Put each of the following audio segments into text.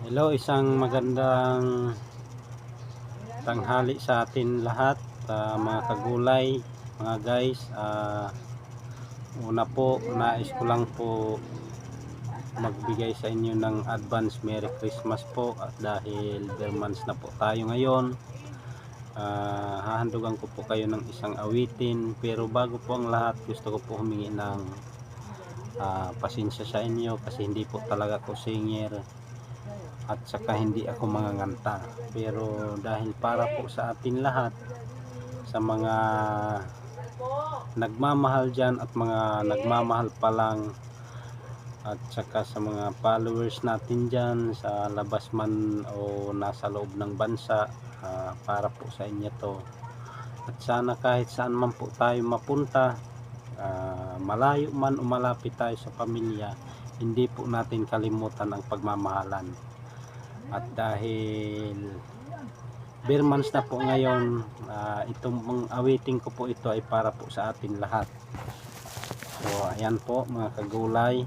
Hello, isang magandang tanghali sa atin lahat, mga kagulay, mga guys. Una po, nais ko lang po magbigay sa inyo ng advance Merry Christmas po, at dahil bare months na po tayo ngayon, hahandugan ko po kayo ng isang awitin. Pero bago po ang lahat, gusto ko po humingi ng pasensya sa inyo kasi hindi po talaga ko singer at saka hindi ako manganganta, pero dahil para po sa atin lahat, sa mga nagmamahal dyan at mga nagmamahal pa lang, at saka sa mga followers natin dyan sa labas man o nasa loob ng bansa, para po sa inyo to. At sana kahit saan man po tayo mapunta, malayo man o malapit tayo sa pamilya, hindi po natin kalimutan ang pagmamahalan. At dahil bare months na po ngayon, itong awiting ko po ito ay para po sa atin lahat. So ayan po mga kagulay,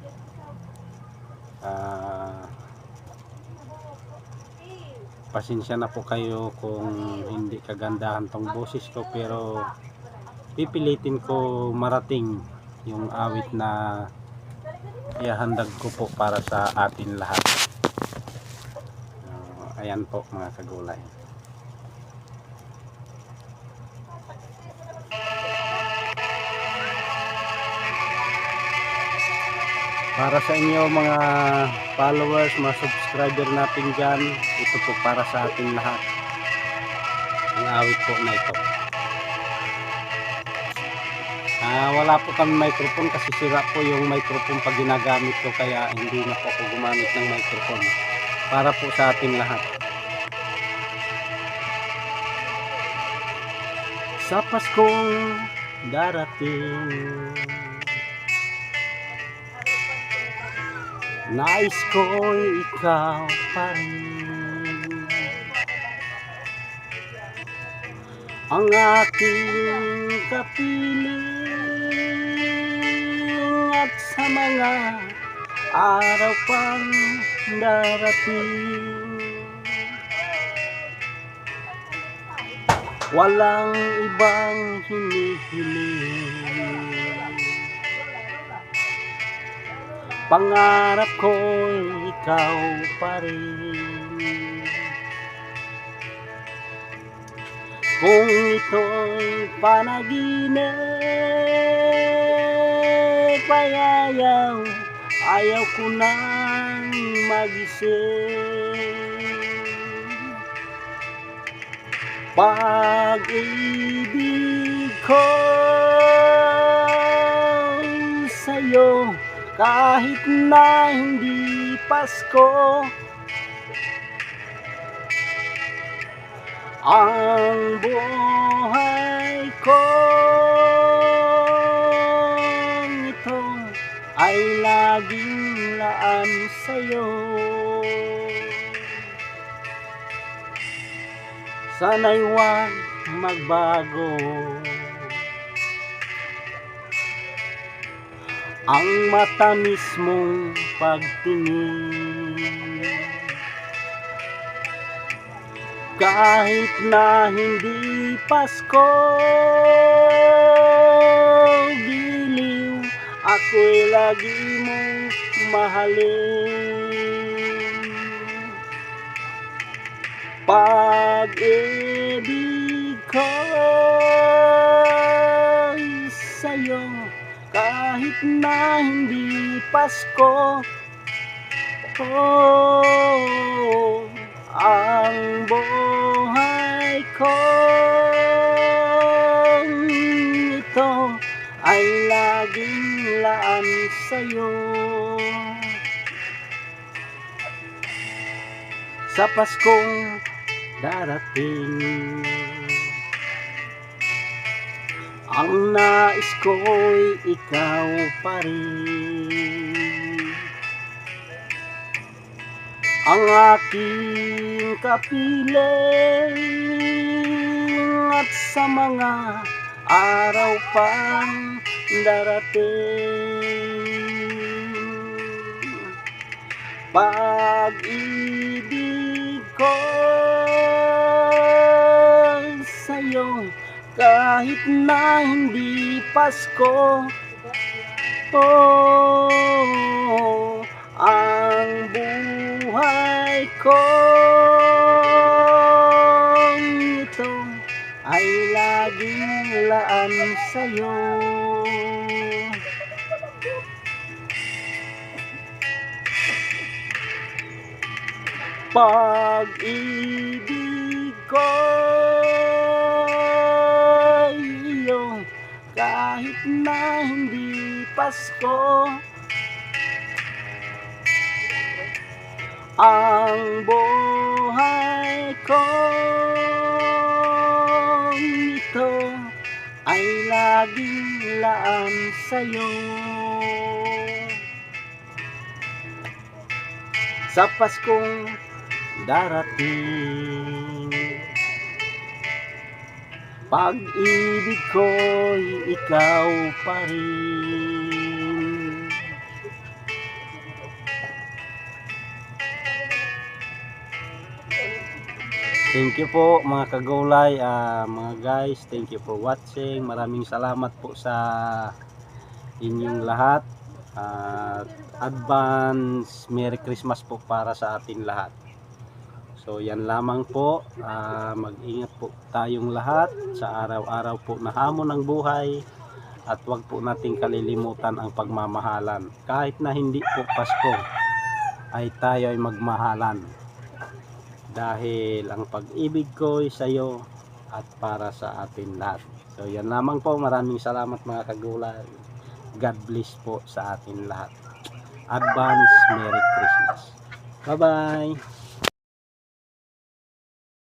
pasensya na po kayo kung hindi kagandahan tong boses ko, pero pipilitin ko marating yung awit na ihahandag ko po para sa atin lahat. Ayan po mga kagulay. Para sa inyo mga followers, mga subscriber natin dyan, ito po para sa atin lahat, ang awit po na ito. Wala po kami microphone kasi sira po yung microphone pag ginagamit ko, kaya hindi na po ako gumamit ng microphone. Para po sa atin lahat. Sa Paskong darating, nais ko'y ikaw pa rin ang aking kapiling, at sa mga araw pang darating, walang ibang hinihiling. Pangarap ko'y ikaw pa rin. Kung ito'y panaginip, ayaw ko nang magising. Pag-ibig ko sa'yo, kahit na hindi Pasko, ang buhay ko ito ay laging laan sa'yo. Sana'y huwag magbago ang matamis mong pagtingin, kahit na hindi Pasko, giliw ako'y lagi mong mahalin. Pag-ibig ko sa'yo, kahit na hindi Pasko, ang buhay ko ito ay laging laan sa'yo. Sa Paskong darating, ang nais ko'y ikaw pa rin, ang aking kapiling, at sa mga araw pang darating, Pag-ibig ko sa'yo kahit na hindi Pasko. Oh, ang buhay ko ito ay laging laan sa'yo. Pag-ibig ko iyo kahit na hindi Pasko. Ang buhay ko ito ay laging laan sa'yo. Sa Paskong darating, pag-ibig ko'y ikaw pa rin. Thank you po mga kagulay, mga guys, thank you for watching. Maraming salamat po sa inyong lahat. Advance Merry Christmas po para sa atin lahat. So yan lamang po, mag-ingat po tayong lahat sa araw-araw po na hamon ng buhay, at wag po nating kalilimutan ang pagmamahalan. Kahit na hindi po Pasko ay tayo ay magmahalan, dahil ang pag-ibig ko ay sa iyo at para sa atin lahat. So yan lamang po, maraming salamat mga kagulay. God bless po sa atin lahat. Advance Merry Christmas. Bye bye.